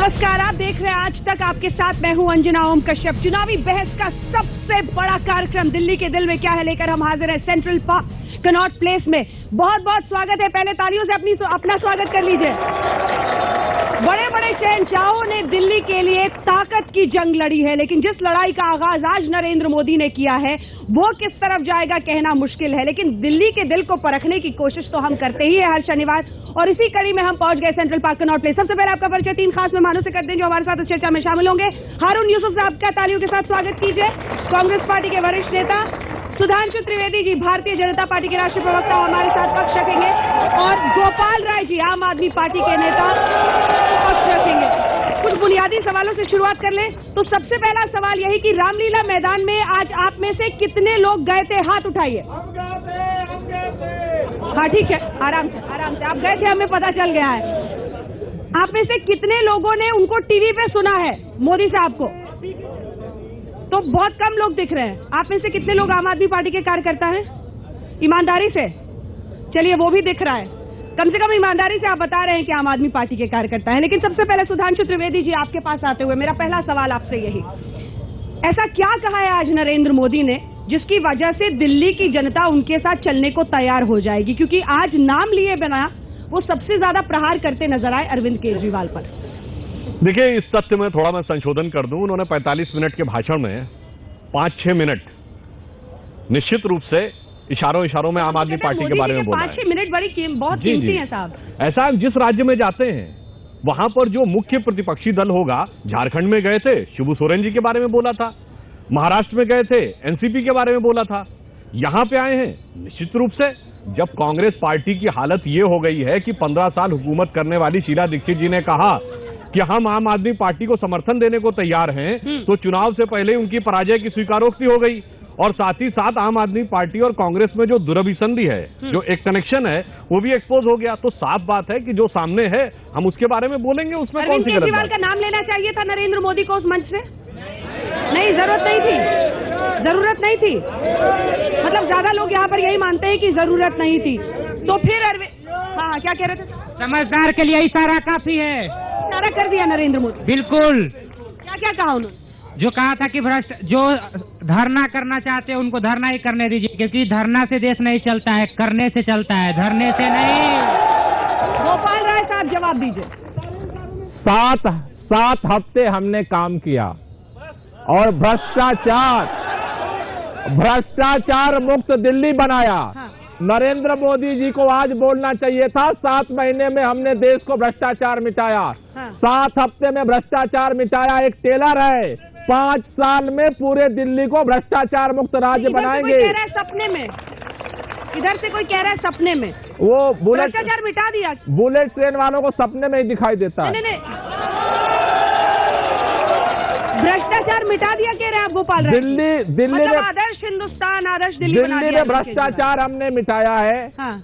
नमस्कार, आप देख रहे हैं आज तक। आपके साथ मैं हूं अंजना ओम कश्यप। चुनावी बहस का सबसे बड़ा कार्यक्रम दिल्ली के दिल में क्या है लेकर हम हाजिर हैं सेंट्रल पार्क कनॉट प्लेस में। बहुत बहुत स्वागत है। पहले तालियों से अपना स्वागत कर लीजिए। बड़े बड़े शहंशाहों ने दिल्ली के लिए ताकत की जंग लड़ी है, लेकिन जिस लड़ाई का आगाज आज नरेंद्र मोदी ने किया है वो किस तरफ जाएगा कहना मुश्किल है, लेकिन दिल्ली के दिल को परखने की कोशिश तो हम करते ही है हर शनिवार, और इसी कड़ी में हम पहुंच गए सेंट्रल पार्क कनॉट प्लेस। सबसे पहले आपका परिचय 3 खास मेहमानों से करते हैं जो हमारे साथ इस चर्चा में शामिल होंगे। हारून यूसुफ साहब का तालियों के साथ स्वागत कीजिए। कांग्रेस पार्टी के वरिष्ठ नेता सुधांशु त्रिवेदी जी भारतीय जनता पार्टी के राष्ट्रीय प्रवक्ता हमारे साथ पक्ष रखेंगे, और गोपाल राय जी आम आदमी पार्टी के नेता पक्ष रखेंगे। कुछ बुनियादी सवालों से शुरुआत कर लें तो सबसे पहला सवाल यही कि रामलीला मैदान में आज आप में से कितने लोग गए थे? हाथ उठाइए। हाँ ठीक है, आराम से आप गए थे, हमें पता चल गया है। आप में से कितने लोगों ने उनको टीवी पे सुना है मोदी साहब को? तो बहुत कम लोग दिख रहे हैं। आप में से कितने लोग आम आदमी पार्टी के कार्यकर्ता हैं ईमानदारी से? चलिए वो भी दिख रहा है। कम से कम ईमानदारी से आप बता रहे हैं कि आम आदमी पार्टी के कार्यकर्ता हैं। लेकिन सबसे पहले सुधांशु त्रिवेदी जी आपके पास आते हुए मेरा पहला सवाल आपसे यही, ऐसा क्या कहा है आज नरेंद्र मोदी ने जिसकी वजह से दिल्ली की जनता उनके साथ चलने को तैयार हो जाएगी? क्योंकि आज नाम लिए बिना वो सबसे ज्यादा प्रहार करते नजर आए अरविंद केजरीवाल पर। देखिए, इस तथ्य में थोड़ा मैं संशोधन कर दूं। उन्होंने 45 मिनट के भाषण में 5-6 मिनट निश्चित रूप से इशारों में आम आदमी पार्टी के बारे में बोला है। 5-6 मिनट बहुत कीमती है साहब। ऐसा जिस राज्य में जाते हैं वहां पर जो मुख्य प्रतिपक्षी दल होगा, झारखंड में गए थे, शिबू सोरेन जी के बारे में बोला था, महाराष्ट्र में गए थे, एनसीपी के बारे में बोला था, यहां पे आए हैं। निश्चित रूप से जब कांग्रेस पार्टी की हालत ये हो गई है कि 15 साल हुकूमत करने वाली शीला दीक्षित जी ने कहा कि हम आम आदमी पार्टी को समर्थन देने को तैयार हैं, तो चुनाव से पहले उनकी पराजय की स्वीकारोक्ति हो गई, और साथ ही साथ आम आदमी पार्टी और कांग्रेस में जो दुरभिसंधि है, जो एक कनेक्शन है, वो भी एक्सपोज हो गया। तो साफ बात है कि जो सामने है हम उसके बारे में बोलेंगे, उसमें कौन सी गलत बात है? का नाम लेना चाहिए था नरेंद्र मोदी को उस मंच से? नहीं, जरूरत नहीं थी। मतलब ज्यादा लोग यहाँ पर यही मानते हैं कि जरूरत नहीं थी। तो फिर हाँ, क्या कह रहे थे? समझदार के लिए इशारा काफी है। इशारा कर दिया नरेंद्र मोदी? बिल्कुल। क्या कहा उन्होंने? जो कहा था कि जो धरना करना चाहते हैं उनको धरना ही करने दीजिए, क्योंकि धरना से देश नहीं चलता है, करने से चलता है, धरने से नहीं। गोपाल राय साहब जवाब दीजिए। 7 हफ्ते हमने काम किया और भ्रष्टाचार मुक्त दिल्ली बनाया। हाँ। नरेंद्र मोदी जी को आज बोलना चाहिए था 7 महीने में हमने देश को भ्रष्टाचार मिटाया। हाँ। 7 हफ्ते में भ्रष्टाचार मिटाया एक टेलर है। 5 साल में पूरे दिल्ली को भ्रष्टाचार मुक्त राज्य बनाएंगे। कह रहा है सपने में, इधर से कोई कह रहा है सपने में। वो भ्रष्टाचार मिटा दिया। बुलेट ट्रेन वालों को सपने में ही दिखाई देता है। नहीं, भ्रष्टाचार मिटा दिया कह रहे हैं आप गोपाल राय? दिल्ली में आदर्श हिंदुस्तान, आदर्श दिल्ली में भ्रष्टाचार हमने मिटाया है। हाँ।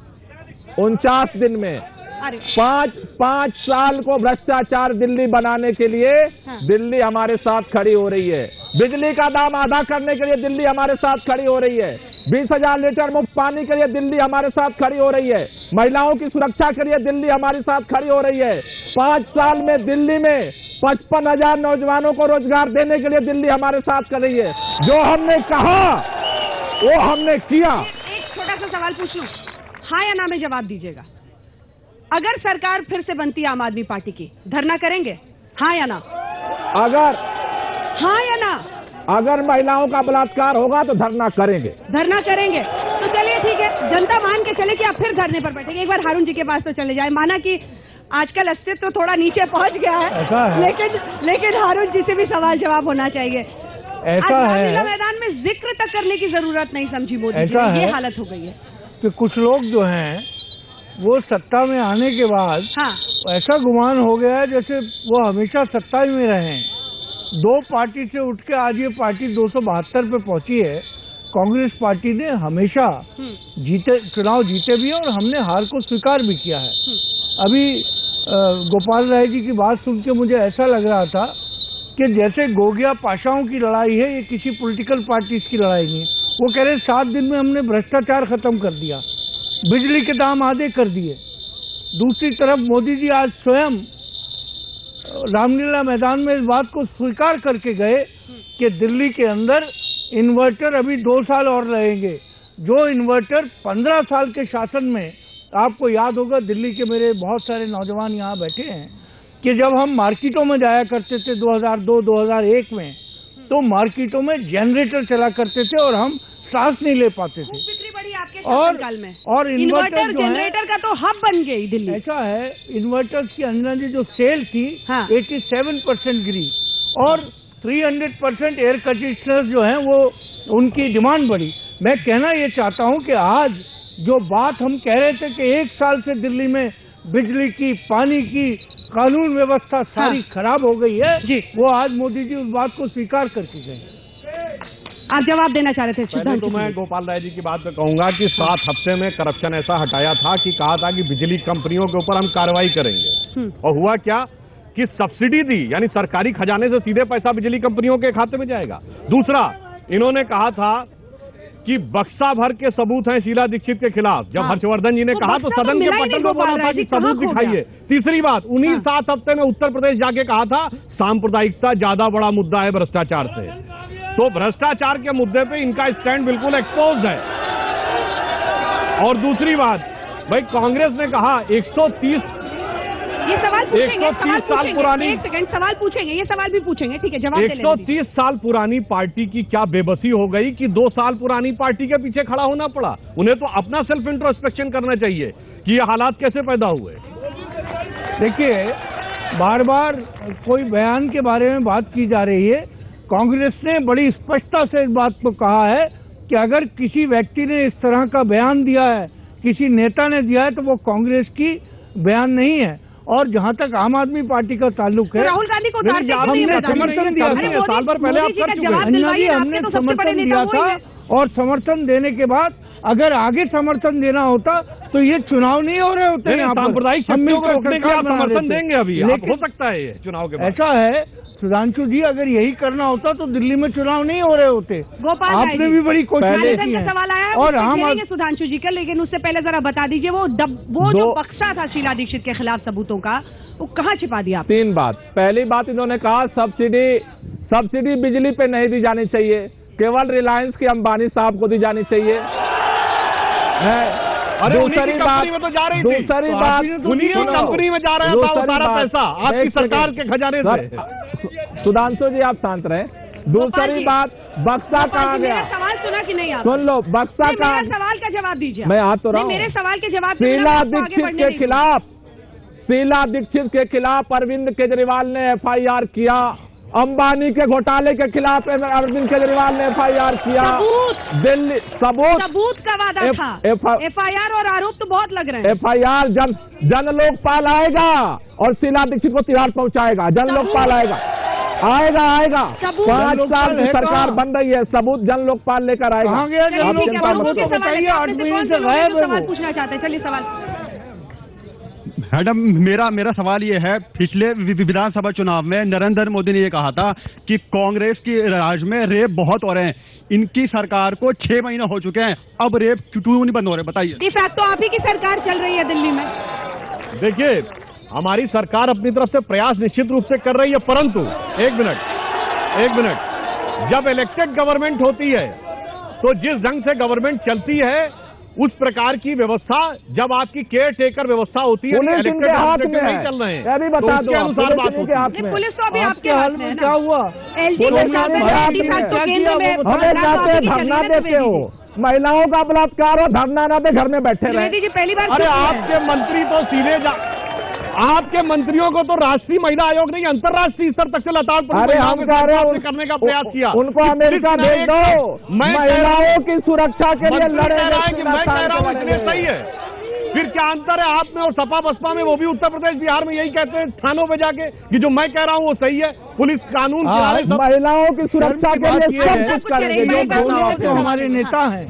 49 दिन में। 5 साल को भ्रष्टाचार दिल्ली बनाने के लिए हाँ। दिल्ली हमारे साथ खड़ी हो रही है। बिजली का दाम आधा करने के लिए दिल्ली हमारे साथ खड़ी हो रही है। 20,000 लीटर मुफ्त पानी के लिए दिल्ली हमारे साथ खड़ी हो रही है। महिलाओं की सुरक्षा के लिए दिल्ली हमारे साथ खड़ी हो रही है। 5 साल में दिल्ली में 55,000 नौजवानों को रोजगार देने के लिए दिल्ली हमारे साथ कर रही है। जो हमने कहा वो हमने किया। एक छोटा सा सवाल पूछ लूं, हाँ या ना में जवाब दीजिएगा। अगर सरकार फिर से बनती आम आदमी पार्टी की, धरना करेंगे? हाँ या ना? हाँ या ना? अगर महिलाओं का बलात्कार होगा तो धरना करेंगे। तो चलिए ठीक है, जनता मान के चले कि आप फिर धरने पर बैठेंगे। एक बार हारून जी के पास तो चले जाए। माना कि आजकल अस्तित्व थोड़ा नीचे पहुंच गया है, लेकिन हारून जी से भी सवाल जवाब होना चाहिए। ऐसा है मैदान में जिक्र तक करने की जरूरत नहीं समझी मोदी जी, ये हालत हो गई है कि कुछ लोग जो हैं वो सत्ता में आने के बाद हाँ। ऐसा गुमान हो गया है जैसे वो हमेशा सत्ता ही में रहे। 2 पार्टी से उठ के आज ये पार्टी 272 पे पहुंची है। कांग्रेस पार्टी ने हमेशा चुनाव जीते भी है और हमने हार को स्वीकार भी किया है। अभी गोपाल राय जी की बात सुन के मुझे ऐसा लग रहा था कि जैसे गोगिया पाशाओं की लड़ाई है, ये किसी पॉलिटिकल पार्टी की लड़ाई नहीं है। वो कह रहे 7 दिन में हमने भ्रष्टाचार खत्म कर दिया, बिजली के दाम आधे कर दिए। दूसरी तरफ मोदी जी आज स्वयं रामलीला मैदान में इस बात को स्वीकार करके गए कि दिल्ली के अंदर इन्वर्टर अभी 2 साल और रहेंगे। जो इन्वर्टर 15 साल के शासन में, आपको याद होगा, दिल्ली के मेरे बहुत सारे नौजवान यहाँ बैठे हैं, कि जब हम मार्केटों में जाया करते थे 2002-2001 में, तो मार्केटों में जनरेटर चला करते थे और हम सांस नहीं ले पाते थे। बिक्री बढ़ी आपके शासनकाल में। और इन्वर्टर जनरेटर का तो हब बन गई दिल्ली। ऐसा है, इन्वर्टर की अंदर जो सेल थी 87% गिरी और 300% एयर कंडीशनर जो हैं वो उनकी डिमांड बढ़ी। मैं कहना ये चाहता हूं कि आज जो बात हम कह रहे थे कि 1 साल से दिल्ली में बिजली की, पानी की, कानून व्यवस्था सारी खराब हो गई है जी, वो आज मोदी जी उस बात को स्वीकार करके गए। आप जवाब देना चाह रहे थे? पहले तो मैं गोपाल राय जी की बात पे कहूंगा कि 7 हफ्ते में करप्शन ऐसा हटाया था कि कहा था कि बिजली कंपनियों के ऊपर हम कार्रवाई करेंगे, और हुआ क्या कि सब्सिडी दी, यानी सरकारी खजाने से सीधे पैसा बिजली कंपनियों के खाते में जाएगा। दूसरा, इन्होंने कहा था कि बक्सा भर के सबूत हैं शीला दीक्षित के खिलाफ। जब हर्षवर्धन जी ने कहा तो सदन के पटल में बोला था कि सबूत दिखाइए। तीसरी बात, उन्हीं 7 हफ्ते में उत्तर प्रदेश जाके कहा था सांप्रदायिकता ज्यादा बड़ा मुद्दा है भ्रष्टाचार से। तो भ्रष्टाचार के मुद्दे पे इनका स्टैंड बिल्कुल एक्सपोज्ड है। और दूसरी बात, भाई कांग्रेस ने कहा 130 ये सवाल पूछेंगे, 130 साल पुरानी, एक सेकंड, सवाल पूछेंगे, ये सवाल भी पूछेंगे, ठीक है, जवाब दे लेंगे। 130 साल पुरानी पार्टी की क्या बेबसी हो गई कि 2 साल पुरानी पार्टी के पीछे खड़ा होना पड़ा। उन्हें तो अपना सेल्फ इंट्रोस्पेक्शन करना चाहिए कि ये हालात कैसे पैदा हुए। देखिए, बार बार कोई बयान के बारे में बात की जा रही है। कांग्रेस ने बड़ी स्पष्टता से इस बात को कहा है कि अगर किसी व्यक्ति ने इस तरह का बयान दिया है, किसी नेता ने दिया है, तो वो कांग्रेस की बयान नहीं है। और जहां तक आम आदमी पार्टी का ताल्लुक है, तो राहुल गांधी को हमने समर्थन दिया था, साल भर पहले आप कर चुके हैं, हमने समर्थन दिया था। और समर्थन देने के बाद अगर आगे समर्थन देना होता तो ये चुनाव नहीं हो रहे होते। सांप्रदायिक शक्तियों को रोकने के लिए आप समर्थन देंगे अभी, हो सकता है ये चुनाव के बाद। ऐसा है सुधांशु जी, अगर यही करना होता तो दिल्ली में चुनाव नहीं हो रहे होते। गोपाल, आपने भी बड़ी कोशिश की है। सवाल आया और हम सुधांशु जी का, लेकिन उससे पहले जरा बता दीजिए वो जो बक्सा था शीला दीक्षित के खिलाफ सबूतों का, वो कहाँ छिपा दिया? 3 बात। पहली बात, इन्होंने कहा सब्सिडी बिजली पे नहीं दी जानी चाहिए, केवल रिलायंस के अंबानी साहब को दी जानी चाहिए। दूसरी बात, उन्हीं कंपनी में जा रहा था सारा पैसा आपकी सरकार के खजाने से। सुधांशु जी आप शांत रहे। दूसरी बात, बक्सा कहाँ गया? सवाल सुना कि नहीं? सुन लो, बक्सा का सवाल का जवाब दीजिए। मैं आ तो रहा हूँ। मेरे सवाल के जवाब शीला दीक्षित के खिलाफ अरविंद केजरीवाल ने FIR किया। अंबानी के घोटाले के खिलाफ अरविंद केजरीवाल ने FIR किया। दिल्ली सबूत का वादा था। FIR और आरोप तो बहुत लग रहे हैं। FIR जन लोकपाल आएगा और शीला दीक्षित को तिहाड़ पहुंचाएगा। जन लोकपाल आएगा 5 साल की सरकार बन रही है, सबूत जन लोकपाल लेकर आएगा। सवाल पूछना चाहते हैं, चलिए सवाल। मैडम, मेरा सवाल ये है, पिछले विधानसभा चुनाव में नरेंद्र मोदी ने ये कहा था कि कांग्रेस की राज में रेप बहुत हो रहे हैं। इनकी सरकार को 6 महीने हो चुके हैं, अब रेप क्यों नहीं बंद हो रहे, बताइए। तो आप ही की सरकार चल रही है दिल्ली में। देखिए, हमारी सरकार अपनी तरफ से प्रयास निश्चित रूप से कर रही है, परंतु एक मिनट, जब इलेक्टेड गवर्नमेंट होती है तो जिस ढंग से गवर्नमेंट चलती है उस प्रकार की व्यवस्था, जब आपकी केयर टेकर व्यवस्था होती है, इलेक्टेड हाथ में नहीं चल रहे हैं, अभी बता दो, अनुसार बात होती है। पुलिस तो अभी आपके हाथ में है। क्या हुआ? हमें जाते धरना देते हो, महिलाओं का बलात्कार हो, धरना ना दे, घर में बैठे रहे। पहली बार अरे आपके मंत्री तो सीधे आपके मंत्रियों को तो राष्ट्रीय महिला आयोग नहीं, अंतर्राष्ट्रीय स्तर तक से लताड़ अरे हम कह रहे हैं करने का प्रयास किया। उनको अमेरिका भेज दो, महिलाओं की सुरक्षा के लिए लड़े। मैं कह रहा हूँ इसलिए सही है। फिर क्या अंतर है आप में और सपा बसपा में? वो भी उत्तर प्रदेश बिहार में यही कहते हैं थानों पे जाके कि जो मैं कह रहा हूँ वो सही है, पुलिस कानून महिलाओं की सुरक्षा के लिए सब कुछ करेंगे। हमारे नेता हैं,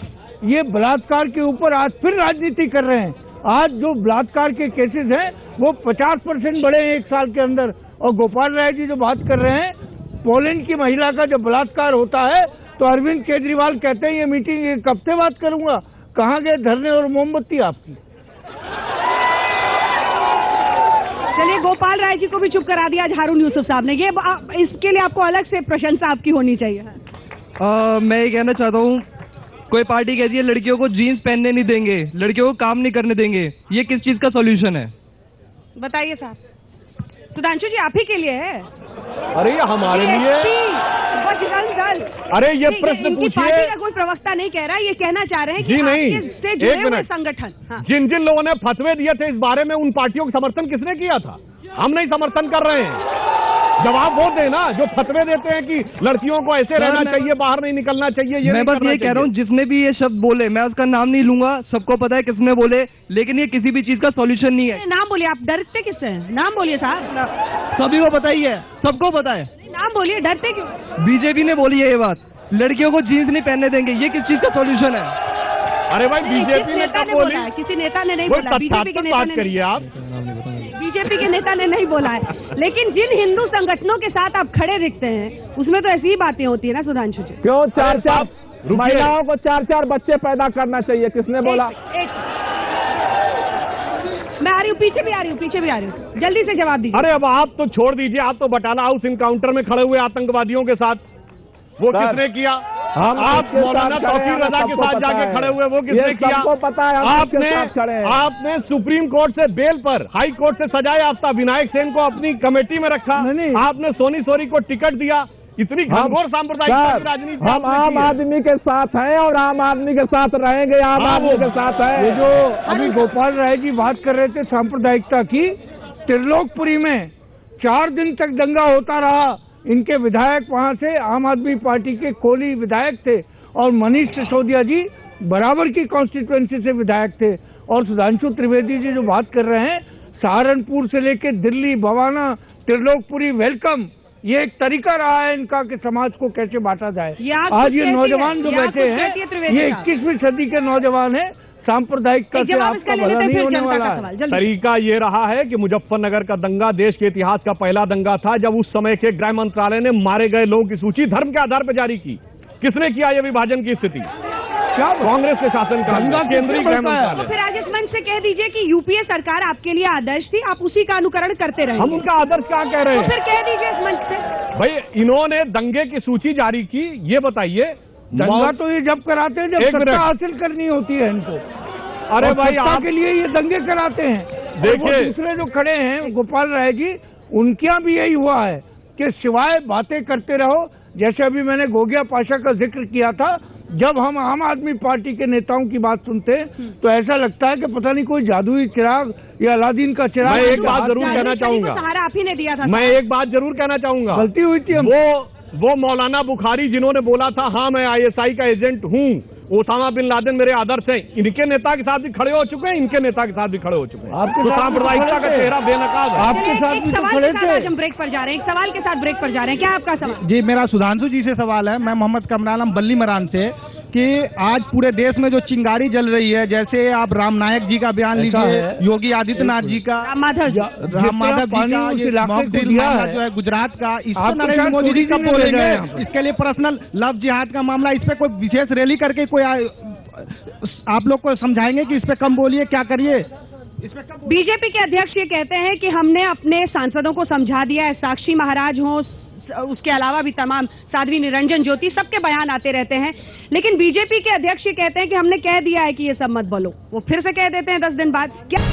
ये बलात्कार के ऊपर आज फिर राजनीति कर रहे हैं। आज जो बलात्कार के केसेस हैं वो 50% बढ़े हैं 1 साल के अंदर। और गोपाल राय जी जो बात कर रहे हैं, पोलैंड की महिला का जब बलात्कार होता है तो अरविंद केजरीवाल कहते हैं ये मीटिंग कब से बात करूंगा, कहाँ गए धरने और मोमबत्ती आपकी? चलिए गोपाल राय जी को भी चुप करा दिया आज हारून यूसुफ साहब ने। ये इसके लिए आपको अलग से प्रशंसा आपकी होनी चाहिए। मैं ये कहना चाहता हूँ, कोई पार्टी कहती है लड़कियों को जीन्स पहनने नहीं देंगे, लड़कियों को काम नहीं करने देंगे, ये किस चीज का सॉल्यूशन है? बताइए साहब। सुधांशु जी, आप ही के लिए है। अरे ये हमारे लिए। अरे ये प्रश्न पूछिए। पार्टी का कोई प्रवक्ता नहीं कह रहा, ये कहना चाह रहे हैं जी नहीं, से जुड़े हुए संगठन। हाँ। जिन जिन लोगों ने फतवे दिए थे इस बारे में, उन पार्टियों का समर्थन किसने किया था? हम नहीं समर्थन कर रहे हैं। जवाब वो देना जो फतवे देते हैं कि लड़कियों को ऐसे रहना चाहिए, बाहर नहीं निकलना चाहिए। ये मैं बस ये कह रहा हूँ, जिसने भी ये शब्द बोले, मैं उसका नाम नहीं लूंगा, सबको पता है किसने बोले, लेकिन ये किसी भी चीज का सॉल्यूशन नहीं है। नाम बोलिए, आप डरते किससे? नाम बोलिए साहब। सभी को पता ही है, सबको पता है। नाम बोलिए, डरते क्यों? बीजेपी ने बोली है ये बात, लड़कियों को जीन्स नहीं पहनने देंगे, ये किस चीज का सॉल्यूशन है? अरे भाई, बीजेपी ने कब बोली? किसी नेता ने नहीं बोला। बीजेपी के नेता ने करिए आप। बीजेपी के नेता ने नहीं बोला है, लेकिन जिन हिंदू संगठनों के साथ आप खड़े दिखते हैं उसमें तो ऐसी ही बातें होती है ना सुधांशु जी। क्यों 4-4 महिलाओं को 4-4 बच्चे पैदा करना चाहिए, किसने बोला? मैं आ रही हूँ, पीछे भी आ रही हूँ, जल्दी से जवाब दीजिए। अरे अब आप तो छोड़ दीजिए, आप तो बटाला हाउस इनकाउंटर में खड़े हुए आतंकवादियों के साथ, वो किसने किया? आप मौलाना तौकीर रजा के साथ जाके खड़े हुए, वो किसने किया? पता है। आपने सुप्रीम कोर्ट से बेल पर, हाई कोर्ट से सजाए याफ्ता विनायक सेन को अपनी कमेटी में रखा। आपने सोनी सोरी को टिकट दिया। इतनी घनघोर सांप्रदायिक राजनीति। हम आम आदमी के साथ हैं और आम आदमी के साथ रहेंगे, आम आदमी के साथ है। ये जो अभी गोपाल राय जी बात कर रहे थे सांप्रदायिकता की, त्रिलोकपुरी में 4 दिन तक दंगा होता रहा। इनके विधायक वहां से आम आदमी पार्टी के कोहली विधायक थे और मनीष सिसोदिया जी बराबर की कॉन्स्टिट्यूएंसी से विधायक थे। और सुधांशु त्रिवेदी जी जो बात कर रहे हैं, सहारनपुर से लेके दिल्ली, भवाना, त्रिलोकपुरी, वेलकम, ये एक तरीका रहा है इनका कि समाज को कैसे बांटा जाए। आज ये नौजवान जो बैठे हैं, ये 21वीं सदी के नौजवान हैं। सांप्रदायिकता से आपका भला नहीं होने वाला है। तरीका ये रहा है कि मुजफ्फरनगर का दंगा देश के इतिहास का पहला दंगा था, जब उस समय के गृह मंत्रालय ने मारे गए लोगों की सूची धर्म के आधार पर जारी की। किसने किया ये विभाजन की स्थिति? क्या? कांग्रेस के शासनकाल, केंद्रीय गृह मंत्रालय। तो फिर आज इस मंच से कह दीजिए कि यूपीए सरकार आपके लिए आदर्श थी, आप उसी का अनुकरण करते रहे। हम उनका आदर्श क्या कह रहे हैं? तो फिर कह दीजिए इस मंच से। भाई, इन्होंने दंगे की सूची जारी की, ये बताइए। दंगा तो ये जब कराते हैं जब सत्ता हासिल करनी होती है इनको। अरे भाई, आपके लिए ये दंगे कराते हैं। देखिए, दूसरे जो खड़े हैं गोपाल राय जी, उनके यहाँ भी यही हुआ है कि सिवाय बातें करते रहो। जैसे अभी मैंने गोगिया पाशा का जिक्र किया था, जब हम आम आदमी पार्टी के नेताओं की बात सुनते हैं तो ऐसा लगता है कि पता नहीं कोई जादुई चिराग या अलादीन का चिराग। मैं एक बात जरूर कहना चाहूंगा, सहारा आप ही ने दिया था। मैं एक बात जरूर कहना चाहूंगा, गलती हुई थी। वो मौलाना बुखारी जिन्होंने बोला था हाँ मैं ISI का एजेंट हूँ, ओसामा बिन लादेन मेरे आदर्श हैं, इनके नेता के साथ भी खड़े हो चुके हैं, इनके नेता के साथ भी खड़े हो चुके हैं। आपके सांप्रदायिकता का चेहरा बेनकाब है। आपके साथ भी तो खड़े थे। हम ब्रेक पर जा रहे हैं, एक सवाल के साथ ब्रेक पर जा रहे हैं। क्या आपका सवाल? जी, मेरा सुधांशु जी से सवाल है। मैं मोहम्मद कमरान आलम बल्ली मरान से, कि आज पूरे देश में जो चिंगारी जल रही है, जैसे आप राम नायक जी का बयान लीजिए, योगी आदित्यनाथ जी का, राम माधव जी का, जो है गुजरात का, इस पर नरेंद्र मोदी जी कब बोलेंगे? इसके लिए पर्सनल लव जिहाद का मामला, इस पे कोई विशेष रैली करके कोई आप लोग को समझाएंगे कि इस पे कम बोलिए, क्या करिए? बीजेपी के अध्यक्ष ये कहते हैं कि हमने अपने सांसदों को समझा दिया है, साक्षी महाराज हो, उसके अलावा भी तमाम साध्वी निरंजन ज्योति, सबके बयान आते रहते हैं, लेकिन बीजेपी के अध्यक्ष ये कहते हैं कि हमने कह दिया है कि ये सब मत बोलो। वो फिर से कह देते हैं 10 दिन बाद। क्या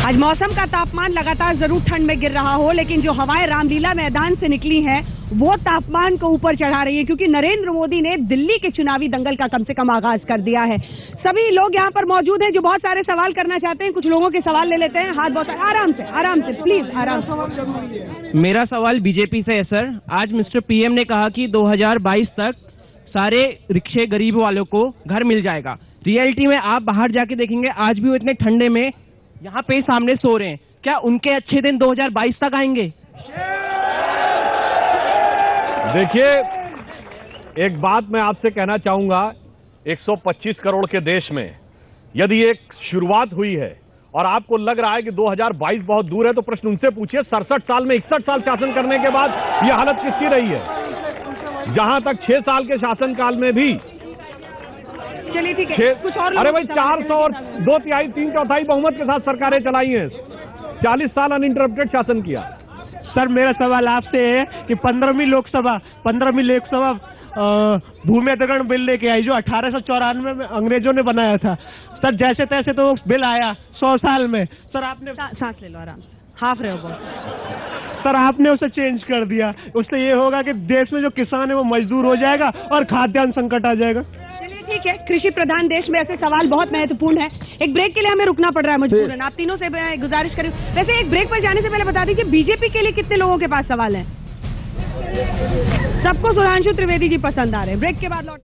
आज मौसम का तापमान लगातार जरूर ठंड में गिर रहा हो, लेकिन जो हवाएं रामलीला मैदान से निकली हैं वो तापमान को ऊपर चढ़ा रही है, क्योंकि नरेंद्र मोदी ने दिल्ली के चुनावी दंगल का कम से कम आगाज कर दिया है। सभी लोग यहाँ पर मौजूद हैं जो बहुत सारे सवाल करना चाहते हैं। कुछ लोगों के सवाल ले लेते हैं। हाथ बहुत आराम से प्लीज, आराम से। मेरा सवाल बीजेपी से है सर। आज मिस्टर PM ने कहा कि 2022 तक सारे रिक्शे गरीब वालों को घर मिल जाएगा। रियलिटी में आप बाहर जाके देखेंगे, आज भी वो इतने ठंडे में यहाँ पे सामने सो रहे हैं। क्या उनके अच्छे दिन 2022 तक आएंगे? देखिए, एक बात मैं आपसे कहना चाहूंगा, 125 करोड़ के देश में यदि एक शुरुआत हुई है और आपको लग रहा है कि 2022 बहुत दूर है, तो प्रश्न उनसे पूछिए 67 साल में 61 साल शासन करने के बाद यह हालत किसकी रही है? जहां तक 6 साल के शासनकाल में भी चलिए ठीक है, कुछ और। अरे भाई 400 और 2/3 3/4 बहुमत के साथ सरकारें चलाई हैं, 40 साल अनइंटरप्टेड शासन किया। सर मेरा सवाल आपसे है कि 15वीं लोकसभा भूमि अधिग्रहण बिल लेके आई जो 1894 में अंग्रेजों ने बनाया था सर, जैसे तैसे तो बिल आया 100 साल में सर। आपने सांस ले लो आराम से, हाफ रहे हो सर, आपने उसे चेंज कर दिया। उससे ये होगा कि देश में जो किसान है वो मजदूर हो जाएगा और खाद्यान्न संकट आ जाएगा। चलिए ठीक है, कृषि प्रधान देश में ऐसे सवाल बहुत महत्वपूर्ण है। एक ब्रेक के लिए हमें रुकना पड़ रहा है मजबूरन। आप तीनों से गुजारिश करूँ, वैसे एक ब्रेक पर जाने से पहले बता दीजिए बीजेपी के लिए कितने लोगों के पास सवाल है? सबको सुधांशु त्रिवेदी जी पसंद आ रहे हैं। ब्रेक के बाद लौट